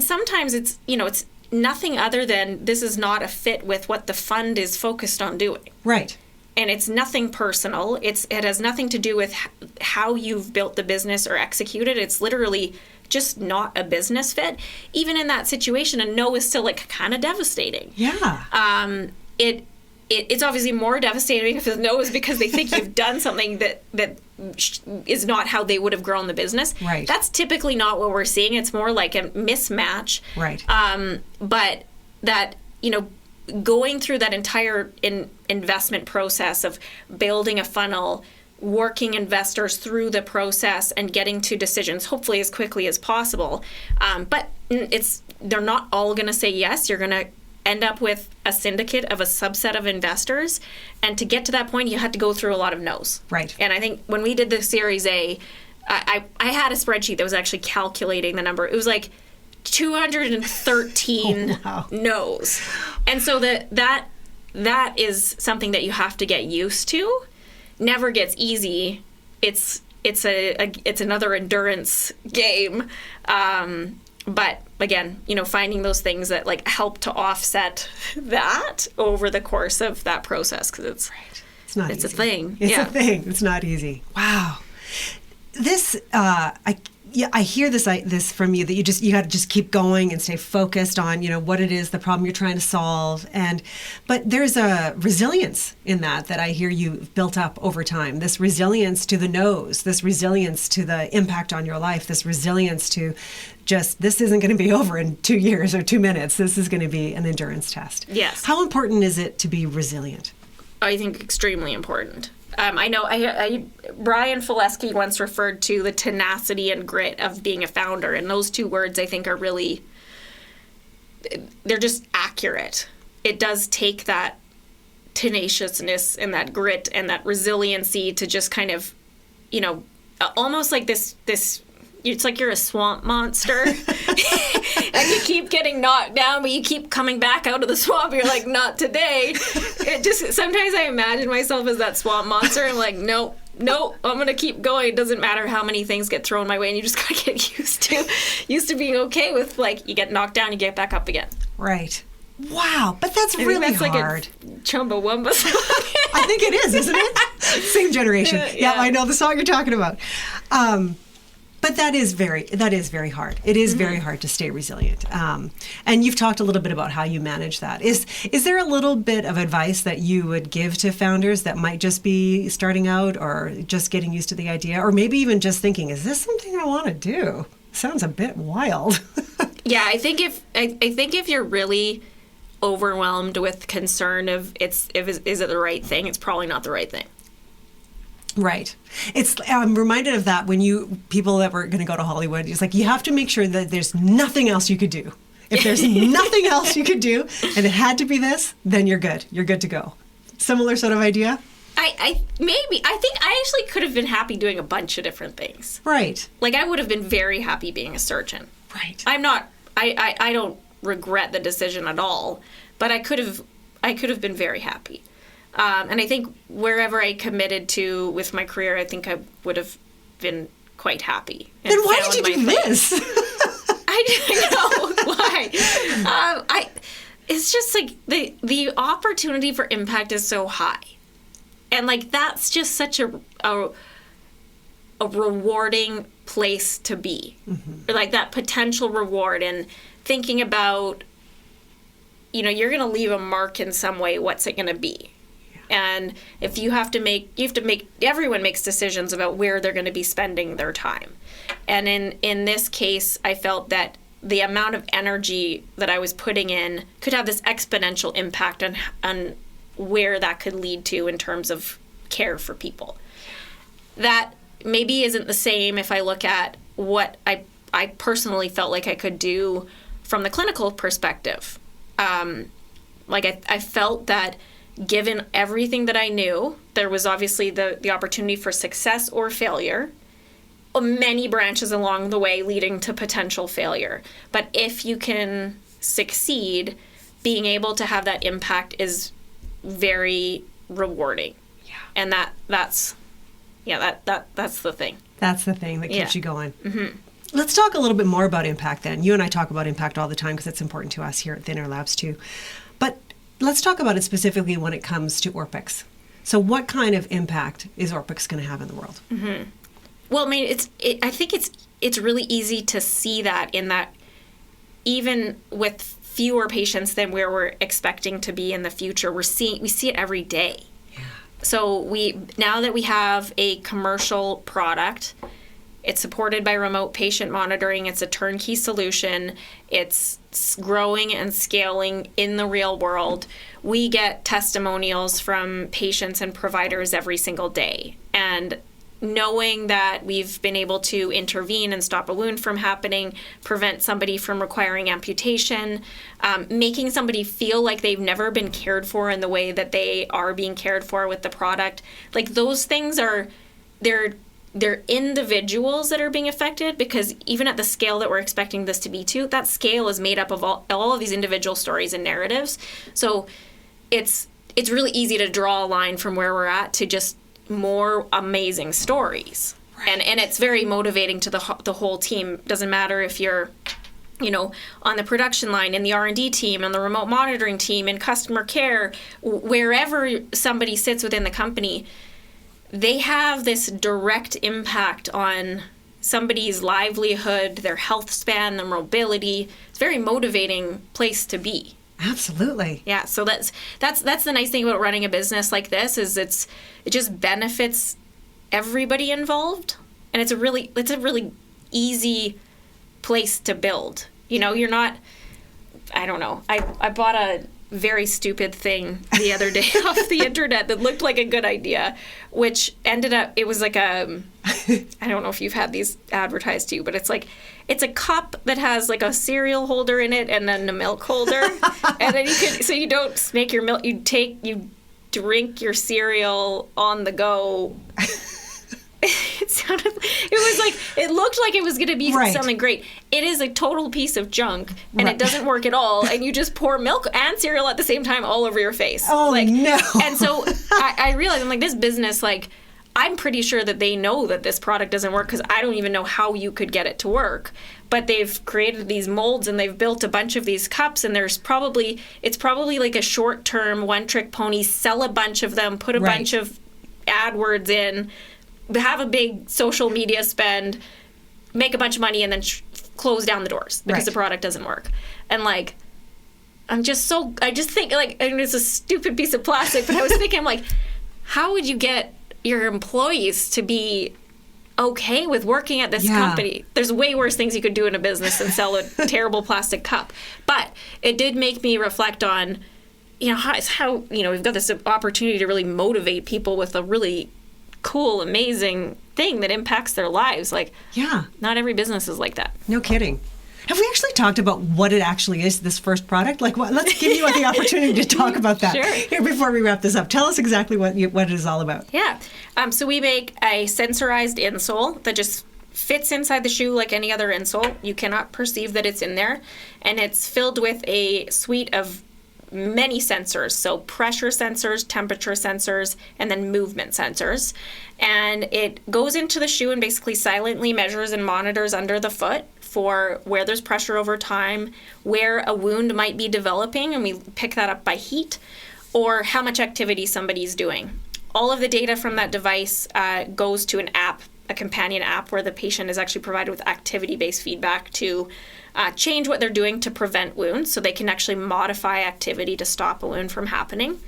sometimes it's it's nothing other than this is not a fit with what the fund is focused on doing. Right. And it's nothing personal. It has nothing to do with how you've built the business or executed. It's literally just not a business fit. Even in that situation, a no is still kind of devastating. Yeah. It's obviously more devastating if the no is because they think you've done something that is not how they would have grown the business. Right. That's typically not what we're seeing. It's more like a mismatch. Right. But that, going through that entire investment process of building a funnel, working investors through the process and getting to decisions, hopefully as quickly as possible. But they're not all going to say yes. You're going to end up with a syndicate of a subset of investors. And to get to that point, you had to go through a lot of no's. Right. And I think when we did the Series A, I had a spreadsheet that was actually calculating the number. It was 213 no's. And so that is something that you have to get used to. Never gets easy. It's another endurance game. But again, finding those things that help to offset that over the course of that process, because it's not easy. A thing. It's a thing. It's not easy. Wow. This I hear this from you, that you got to just keep going and stay focused on what it is, the problem you're trying to solve, but there's a resilience in that I hear you've built up over time. This resilience to the no's, this resilience to the impact on your life, this resilience to just, this isn't going to be over in 2 years or 2 minutes. This is going to be an endurance test. Yes. How important is it to be resilient? I think extremely important. I know Brian Fileski once referred to the tenacity and grit of being a founder, and those two words I think are really, they're just accurate. It does take that tenaciousness and that grit and that resiliency to just kind of, almost like this it's like you're a swamp monster And you keep getting knocked down, but you keep coming back out of the swamp. You're like, not today. Sometimes I imagine myself as that swamp monster. I'm like, nope, I'm going to keep going. It doesn't matter how many things get thrown my way. And you just got to get used to being okay with, like, you get knocked down, you get back up again. Right. Wow, but that's really hard. Like a Chumbawamba song. I think it is, isn't it? Same generation. Yeah, I know the song you're talking about. But that is very hard. It is very hard to stay resilient. And you've talked a little bit about how you manage that. Is there a little bit of advice that you would give to founders that might just be starting out or just getting used to the idea, or maybe even just thinking, is this something I want to do? Sounds a bit wild. Yeah, I think if you're really overwhelmed with concern of is it the right thing, it's probably not the right thing. Right. I'm reminded of that when people that were going to go to Hollywood, it's like you have to make sure that there's nothing else you could do. If there's nothing else you could do and it had to be this, then you're good. You're good to go. Similar sort of idea? I think I actually could have been happy doing a bunch of different things. Right. Like I would have been very happy being a surgeon. Right. I don't regret the decision at all, but I could have been very happy. And I think wherever I committed to with my career, I think I would have been quite happy. Then why did you do this? I don't know why. It's just like the opportunity for impact is so high, and like that's just such a rewarding place to be, like that potential reward, and thinking about, you're going to leave a mark in some way. What's it going to be? And if you have to make, everyone makes decisions about where they're going to be spending their time. And in this case, I felt that the amount of energy that I was putting in could have this exponential impact on where that could lead to in terms of care for people. That maybe isn't the same if I look at what I personally felt like I could do from the clinical perspective. I felt that given everything that I knew, there was obviously the opportunity for success or failure, many branches along the way leading to potential failure. But if you can succeed, being able to have that impact is very rewarding. Yeah. And that's the thing. That's the thing that keeps you going. Mm-hmm. Let's talk a little bit more about impact then. You and I talk about impact all the time because it's important to us here at Thinner Labs too. But let's talk about it specifically when it comes to Orpyx. So what kind of impact is Orpyx going to have in the world? Mm-hmm. Well, I mean, I think it's really easy to see that in that even with fewer patients than where we're expecting to be in the future, we see it every day. Yeah. So now that we have a commercial product, it's supported by remote patient monitoring. It's a turnkey solution. It's growing and scaling in the real world. We get testimonials from patients and providers every single day. And knowing that we've been able to intervene and stop a wound from happening, prevent somebody from requiring amputation, making somebody feel like they've never been cared for in the way that they are being cared for with the product. Like those things they're individuals that are being affected, because even at the scale that we're expecting this to be to, that scale is made up of all of these individual stories and narratives. So it's really easy to draw a line from where we're at to just more amazing stories. Right. And it's very motivating to the whole team. Doesn't matter if you're on the production line, in the R&D team, on the remote monitoring team, in customer care, wherever somebody sits within the company, they have this direct impact on somebody's livelihood, their health span, their mobility. It's a very motivating place to be. Absolutely. Yeah, so that's the nice thing about running a business like this is it just benefits everybody involved, and it's a really easy place to build. You're not, I don't know. I bought a very stupid thing the other day off the internet that looked like a good idea, which ended up, it was like I don't know if you've had these advertised to you, but it's a cup that has like a cereal holder in it and then a milk holder. And then you don't make your milk, you drink your cereal on the go. It's it was like, it looked like it was going to be something great. It is a total piece of junk, and it doesn't work at all. And you just pour milk and cereal at the same time all over your face. Oh, no. And so I realized, I'm like, this business, like, I'm pretty sure that they know that this product doesn't work, because I don't even know how you could get it to work. But they've created these molds and they've built a bunch of these cups, and it's probably like a short-term one-trick pony. Sell a bunch of them, put a bunch of AdWords in, have a big social media spend, make a bunch of money, and then close down the doors because the product doesn't work. And like, I just think, like, I mean, it's a stupid piece of plastic, but I was thinking, I'm like, how would you get your employees to be okay with working at this company? There's way worse things you could do in a business than sell a terrible plastic cup. But it did make me reflect on, how we've got this opportunity to really motivate people with a really cool, amazing thing that impacts their lives. Like, not every business is like that. No kidding. Have we actually talked about what it actually is, this first product? Like, let's give you the opportunity to talk about that here before we wrap this up. Tell us exactly what it is all about. Yeah. So we make a sensorized insole that just fits inside the shoe like any other insole. You cannot perceive that it's in there. And it's filled with a suite of many sensors. So pressure sensors, temperature sensors, and then movement sensors. And it goes into the shoe and basically silently measures and monitors under the foot for where there's pressure over time, where a wound might be developing, and we pick that up by heat, or how much activity somebody's doing. All of the data from that device goes to an app, a companion app, where the patient is actually provided with activity-based feedback to change what they're doing to prevent wounds, so they can actually modify activity to stop a wound from happening.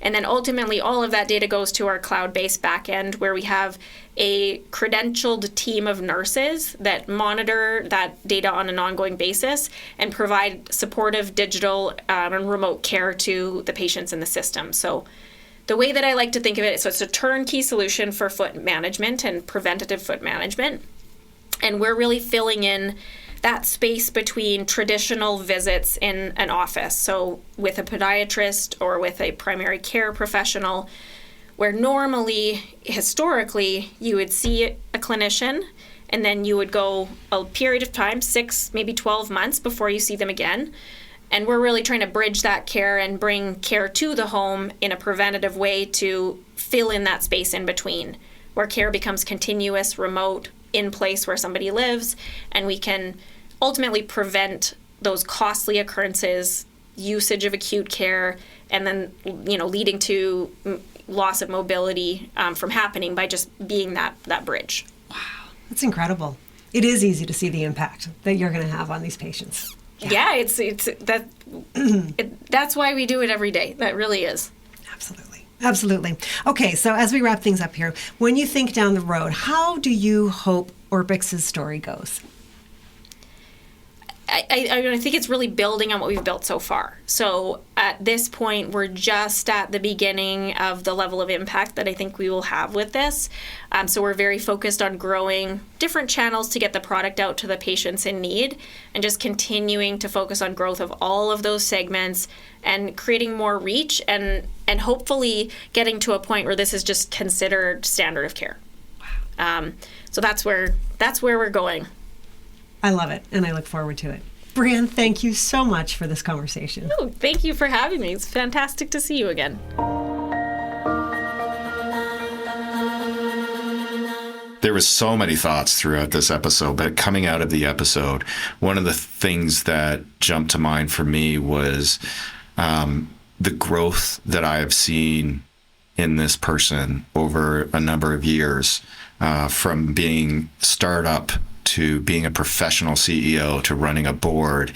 And then ultimately, all of that data goes to our cloud-based backend, where we have a credentialed team of nurses that monitor that data on an ongoing basis and provide supportive digital and remote care to the patients in the system. So the way that I like to think of it, so it's a turnkey solution for foot management and preventative foot management. And we're really filling in that space between traditional visits in an office. So with a podiatrist or with a primary care professional, where normally, historically, you would see a clinician and then you would go a period of time, 6, maybe 12 months before you see them again. And we're really trying to bridge that care and bring care to the home in a preventative way to fill in that space in between, where care becomes continuous, remote, in place where somebody lives, and we can ultimately prevent those costly occurrences, usage of acute care, and then leading to loss of mobility from happening by just being that bridge. Wow, that's incredible. It is easy to see the impact that you're going to have on these patients. Yeah, it's that's why we do it every day. That really is. Absolutely. Okay, so as we wrap things up here, when you think down the road, how do you hope Orpyx's story goes? I think it's really building on what we've built so far. So at this point, we're just at the beginning of the level of impact that I think we will have with this. So we're very focused on growing different channels to get the product out to the patients in need, and just continuing to focus on growth of all of those segments and creating more reach and hopefully getting to a point where this is just considered standard of care. Wow. So that's where we're going. I love it, and I look forward to it. Breanne, thank you so much for this conversation. Oh, thank you for having me. It's fantastic to see you again. There was so many thoughts throughout this episode, but coming out of the episode, one of the things that jumped to mind for me was the growth that I have seen in this person over a number of years, from being startup to being a professional CEO, to running a board,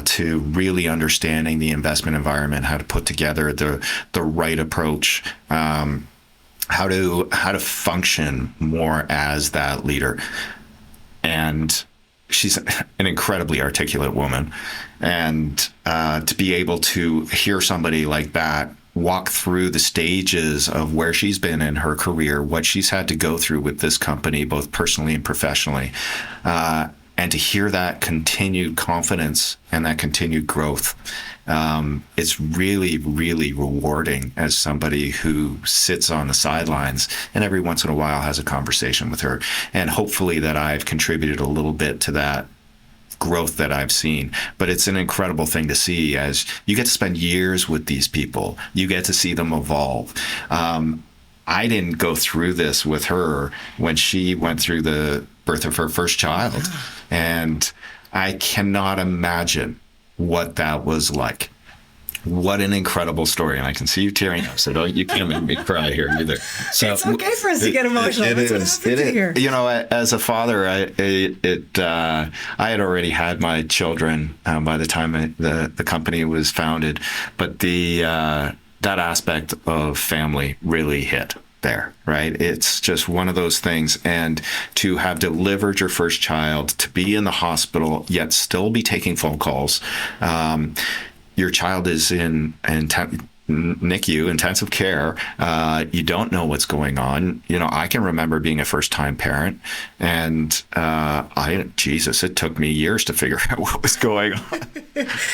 to really understanding the investment environment, how to put together the right approach, how to function more as that leader. And she's an incredibly articulate woman. And to be able to hear somebody like that walk through the stages of where she's been in her career, what she's had to go through with this company, both personally and professionally, And to hear that continued confidence and that continued growth, it's really, really rewarding as somebody who sits on the sidelines and every once in a while has a conversation with her. And hopefully that I've contributed a little bit to that growth that I've seen. But it's an incredible thing to see as you get to spend years with these people. You get to see them evolve. I didn't go through this with her when she went through the birth of her first child. And I cannot imagine what that was like. What an incredible story. And I can see you tearing up, so you can't make me cry here either. So It's okay for us to get emotional. It That's what is. happens here. You know, as a father, I had already had my children by the time the company was founded, but that aspect of family really hit there, right? It's just one of those things. And to have delivered your first child, to be in the hospital, yet still be taking phone calls. Your child is in NICU, intensive care. You don't know what's going on. You know, I can remember being a first-time parent, and it took me years to figure out what was going on.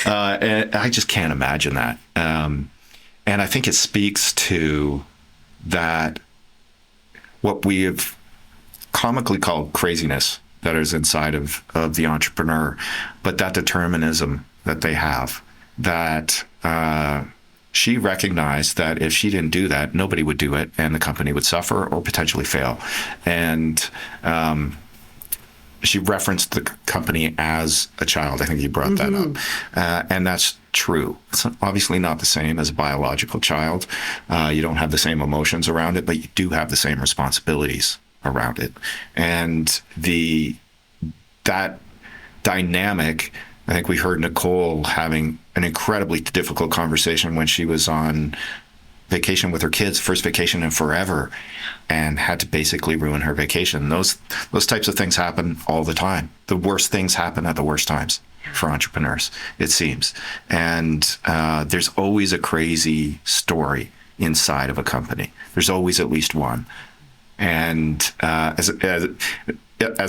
And I just can't imagine that. And I think it speaks to that, what we have comically called craziness that is inside of the entrepreneur, but that determinism that they have, that she recognized that if she didn't do that, nobody would do it, and the company would suffer or potentially fail. And she referenced the company as a child. I think you brought that up. And that's true. It's obviously not the same as a biological child. You don't have the same emotions around it, but you do have the same responsibilities around it. And that dynamic, I think we heard Nicole having an incredibly difficult conversation when she was on vacation with her kids, first vacation in forever, and had to basically ruin her vacation. Those types of things happen all the time. The worst things happen at the worst times for entrepreneurs, it seems. And there's always a crazy story inside of a company. There's always at least one. And as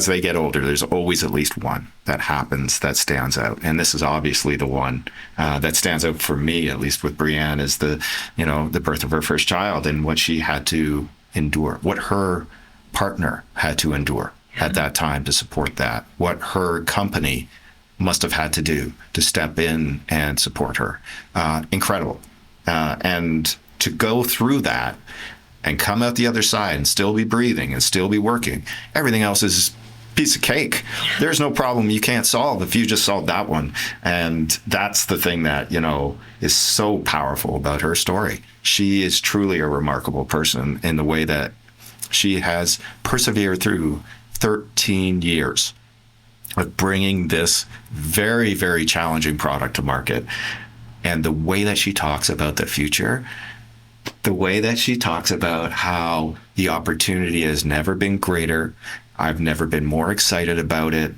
they get older, there's always at least one that happens that stands out. And this is obviously the one that stands out for me, at least with Breanne, is the birth of her first child and what she had to endure, what her partner had to endure at that time to support that, what her company must have had to do to step in and support her. Incredible. And to go through that and come out the other side and still be breathing and still be working. Everything else is a piece of cake. There's no problem you can't solve if you just solve that one. And that's the thing that, is so powerful about her story. She is truly a remarkable person in the way that she has persevered through 13 years of bringing this very, very challenging product to market. And the way that she talks about the future, the way that she talks about how the opportunity has never been greater. I've never been more excited about it.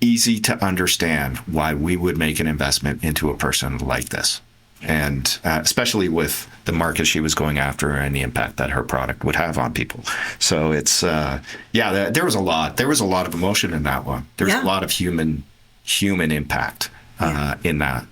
Easy to understand why we would make an investment into a person like this. And especially with the market she was going after and the impact that her product would have on people. So it's, there was a lot. There was a lot of emotion in that one. There was a lot of human impact in that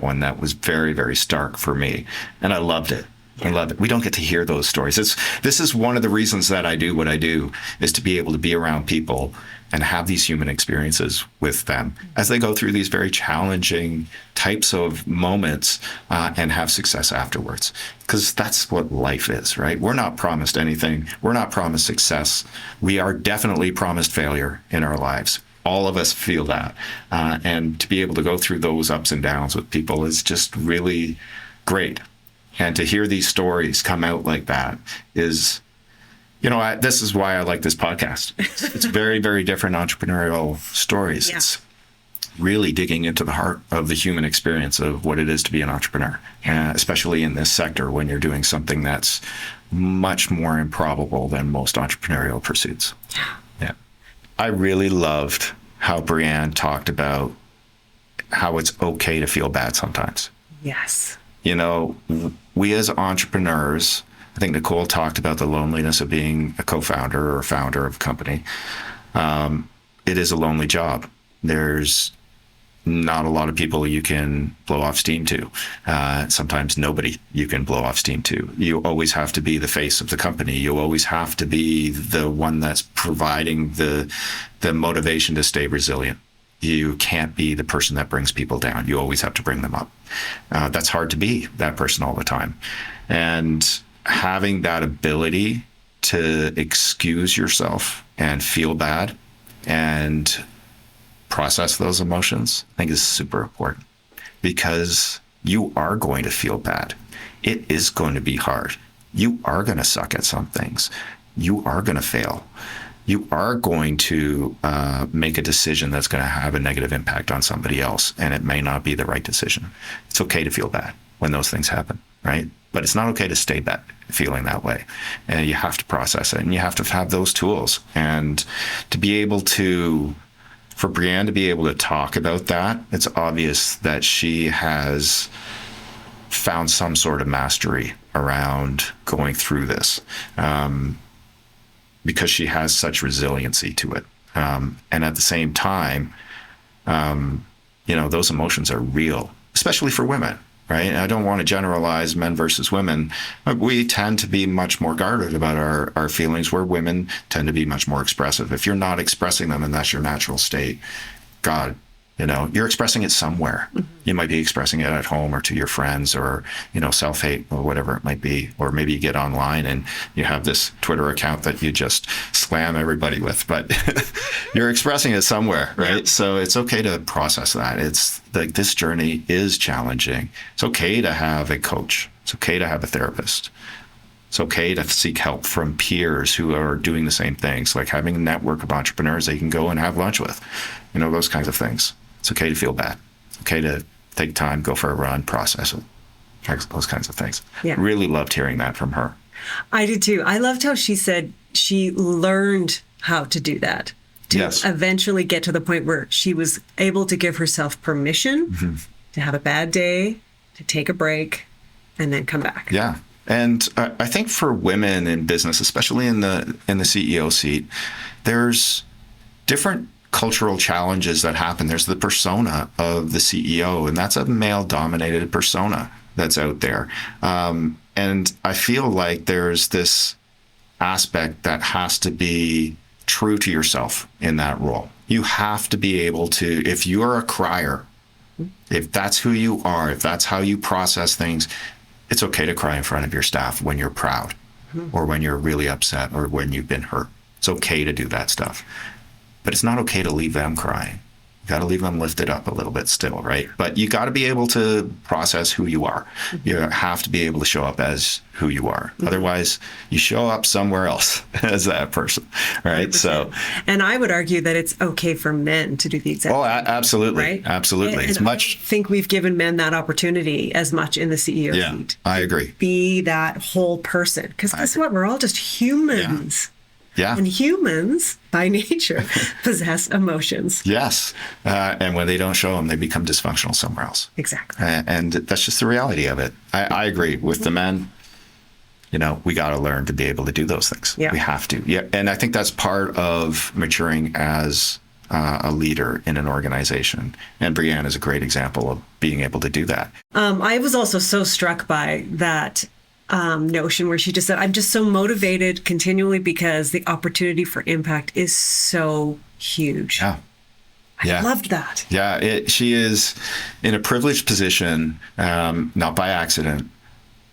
one that was very, very stark for me. And I loved it. I love it. We don't get to hear those stories. This is one of the reasons that I do what I do, is to be able to be around people and have these human experiences with them as they go through these very challenging types of moments and have success afterwards. Because that's what life is, right? We're not promised anything. We're not promised success. We are definitely promised failure in our lives. All of us feel that. And to be able to go through those ups and downs with people is just really great. And to hear these stories come out like that is, this is why I like this podcast. It's very, very different entrepreneurial stories. Yeah. It's really digging into the heart of the human experience of what it is to be an entrepreneur, especially in this sector when you're doing something that's much more improbable than most entrepreneurial pursuits. Yeah. I really loved how Breanne talked about how it's okay to feel bad sometimes. Yes. We as entrepreneurs I think Nicole talked about the loneliness of being a co-founder or founder of a company. It is a lonely job. There's not a lot of people you can blow off steam to. Sometimes nobody you can blow off steam to. You always have to be the face of the company. You always have to be the one that's providing the motivation to stay resilient. You can't be the person that brings people down. You always have to bring them up. That's hard to be that person all the time. And having that ability to excuse yourself and feel bad and process those emotions, I think is super important, because you are going to feel bad. It is going to be hard. You are going to suck at some things. You are going to fail. You are going to make a decision that's going to have a negative impact on somebody else, and it may not be the right decision. It's okay to feel bad when those things happen, right? But it's not okay to stay bad feeling that way. And you have to process it, and you have to have those tools. And to be able to, for Breanne to be able to talk about that, it's obvious that she has found some sort of mastery around going through this, because she has such resiliency to it. And at the same time, those emotions are real, especially for women, right? And I don't want to generalize men versus women. We tend to be much more guarded about our feelings, where women tend to be much more expressive. If you're not expressing them and that's your natural state, God, you're expressing it somewhere. Mm-hmm. You might be expressing it at home or to your friends, or, self-hate or whatever it might be. Or maybe you get online and you have this Twitter account that you just slam everybody with, but you're expressing it somewhere, right? Yeah. So it's okay to process that. It's like, this journey is challenging. It's okay to have a coach. It's okay to have a therapist. It's okay to seek help from peers who are doing the same things, like having a network of entrepreneurs that you can go and have lunch with, those kinds of things. It's okay to feel bad. It's okay to take time, go for a run, process it, those kinds of things. Yeah. Really loved hearing that from her. I did too. I loved how she said she learned how to do that, to eventually get to the point where she was able to give herself permission to have a bad day, to take a break, and then come back. Yeah. And I think for women in business, especially in the CEO seat, there's different cultural challenges that happen. There's the persona of the CEO, and that's a male-dominated persona that's out there. And I feel like there's this aspect that has to be true to yourself in that role. You have to be able to, if you're a crier, if that's who you are, if that's how you process things, it's okay to cry in front of your staff when you're proud, or when you're really upset, or when you've been hurt. It's okay to do that stuff. But it's not okay to leave them crying. You got to leave them lifted up a little bit still, right? But you got to be able to process who you are. You have to be able to show up as who you are. Otherwise, you show up somewhere else as that person, right? 100%. So, and I would argue that it's okay for men to do the exact same. Absolutely. Right? Absolutely. And I don't think we've given men that opportunity as much in the CEO seat. I agree. Be that whole person. Because guess what? We're all just humans. Yeah. And humans, by nature, possess emotions. Yes. And when they don't show them, they become dysfunctional somewhere else. Exactly. And that's just the reality of it. I agree with the men. We got to learn to be able to do those things. Yeah. We have to. Yeah. And I think that's part of maturing as a leader in an organization. And Breanne is a great example of being able to do that. I was also so struck by that notion where she just said, I'm just so motivated continually because the opportunity for impact is so huge. Yeah. I loved that. Yeah. She is in a privileged position, not by accident,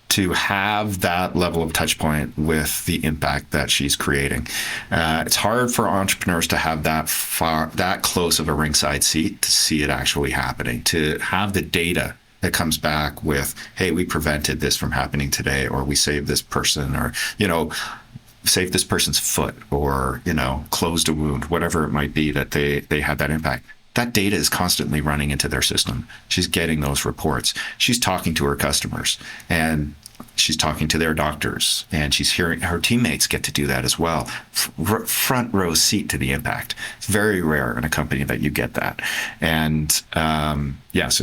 to have that level of touch point with the impact that she's creating. It's hard for entrepreneurs to have that close of a ringside seat to see it actually happening, to have the data that comes back with, hey, we prevented this from happening today, or we saved this person, or, saved this person's foot, or, closed a wound, whatever it might be that they had that impact. That data is constantly running into their system. She's getting those reports. She's talking to her customers, and she's talking to their doctors, and she's hearing her teammates get to do that as well. Front row seat to the impact. It's very rare in a company that you get that. And so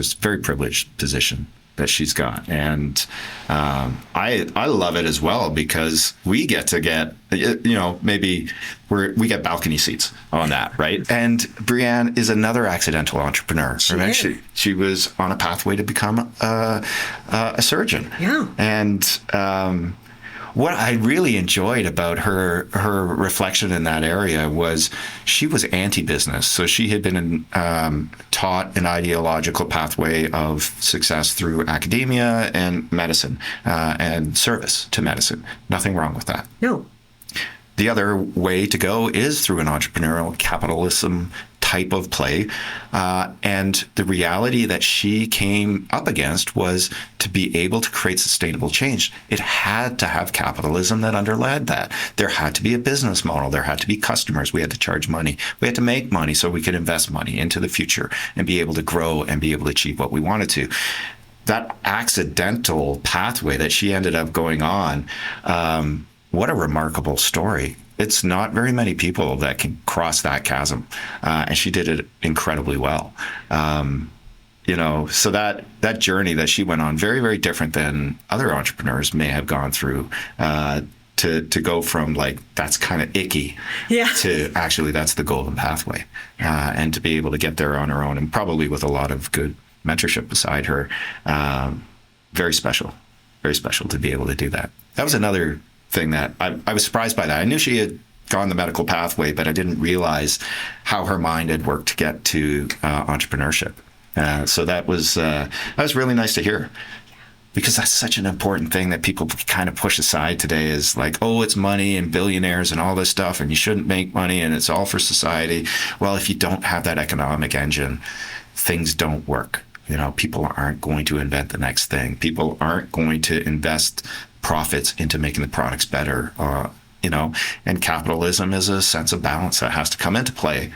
it's a very privileged position. that she's got. And I love it as well because we get to get, maybe we get balcony seats on that, right? And Breanne is another accidental entrepreneur. She was on a pathway to become a surgeon. Yeah. And what I really enjoyed about her reflection in that area was she was anti-business. So she had been taught an ideological pathway of success through academia and medicine and service to medicine. Nothing wrong with that. No. The other way to go is through an entrepreneurial capitalism type of play. And the reality that she came up against was to be able to create sustainable change. It had to have capitalism that underlay that. There had to be a business model. There had to be customers. We had to charge money. We had to make money so we could invest money into the future and be able to grow and be able to achieve what we wanted to. That accidental pathway that she ended up going on, what a remarkable story. It's not very many people that can cross that chasm, and she did it incredibly well. So that journey that she went on, very, very different than other entrepreneurs may have gone through, to go from like, that's kind of icky, to actually that's the golden pathway, and to be able to get there on her own, and probably with a lot of good mentorship beside her, very special to be able to do that. That was another thing that I was surprised by that. I knew she had gone the medical pathway, but I didn't realize how her mind had worked to get to entrepreneurship. So that was really nice to hear, because that's such an important thing that people kind of push aside today, is like, oh, it's money and billionaires and all this stuff, and you shouldn't make money and it's all for society. Well, if you don't have that economic engine, things don't work. People aren't going to invent the next thing. People aren't going to invest profits into making the products better, and capitalism is a sense of balance that has to come into play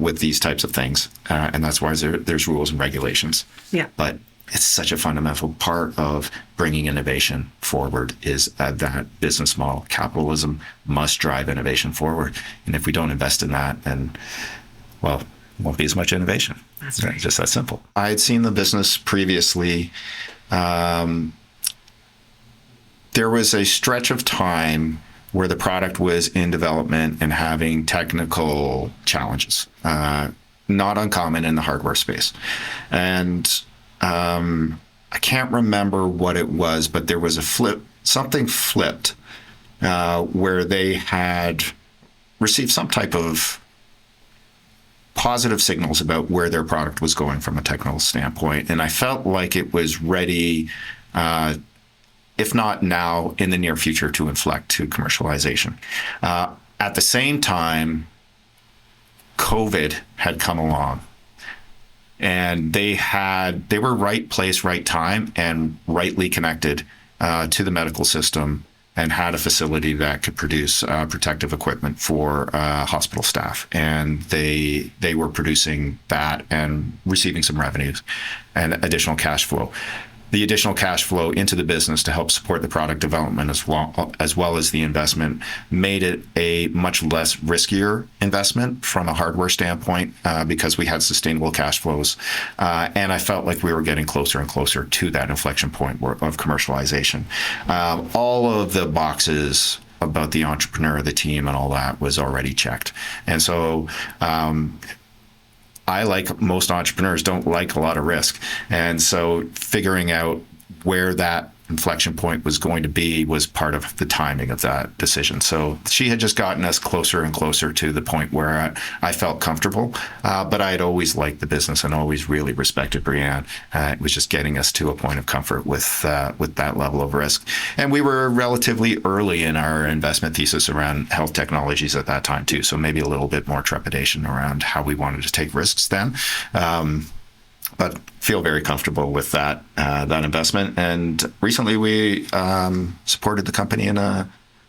with these types of things, and that's why there's rules and regulations. Yeah. But it's such a fundamental part of bringing innovation forward, is that business model. Capitalism must drive innovation forward, and if we don't invest in that, then, well, won't be as much innovation. That's right. It's just that simple. I had seen the business previously. There was a stretch of time where the product was in development and having technical challenges, not uncommon in the hardware space. And I can't remember what it was, but there was something flipped where they had received some type of positive signals about where their product was going from a technical standpoint. And I felt like it was ready, if not now, in the near future, to inflect to commercialization. At the same time, COVID had come along, and they were right place, right time, and rightly connected to the medical system, and had a facility that could produce protective equipment for hospital staff. And they were producing that and receiving some revenues and additional cash flow. The additional cash flow into the business to help support the product development as well as the investment made it a much less riskier investment from a hardware standpoint, because we had sustainable cash flows. And I felt like we were getting closer and closer to that inflection point of commercialization. All of the boxes about the entrepreneur, the team, and all that was already checked. And so I, like most entrepreneurs, don't like a lot of risk. And so figuring out where that inflection point was going to be was part of the timing of that decision. So she had just gotten us closer and closer to the point where I felt comfortable, but I had always liked the business and always really respected Breanne. It was just getting us to a point of comfort with that level of risk. And we were relatively early in our investment thesis around health technologies at that time too, so maybe a little bit more trepidation around how we wanted to take risks then. But feel very comfortable with that investment. And recently we supported the company in an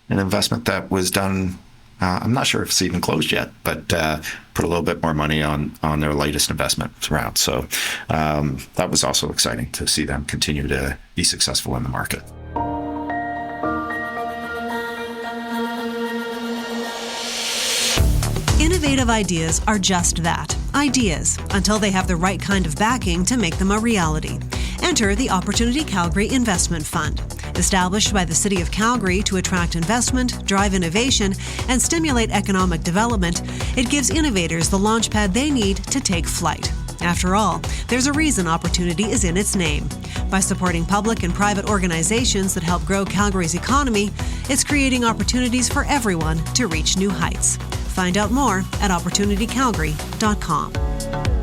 investment that was done. I'm not sure if it's even closed yet, but put a little bit more money on their latest investment round. So that was also exciting to see them continue to be successful in the market. Innovative ideas are just that, ideas, until they have the right kind of backing to make them a reality. Enter the Opportunity Calgary Investment Fund. Established by the City of Calgary to attract investment, drive innovation, and stimulate economic development, it gives innovators the launchpad they need to take flight. After all, there's a reason opportunity is in its name. By supporting public and private organizations that help grow Calgary's economy, it's creating opportunities for everyone to reach new heights. Find out more at opportunitycalgary.com.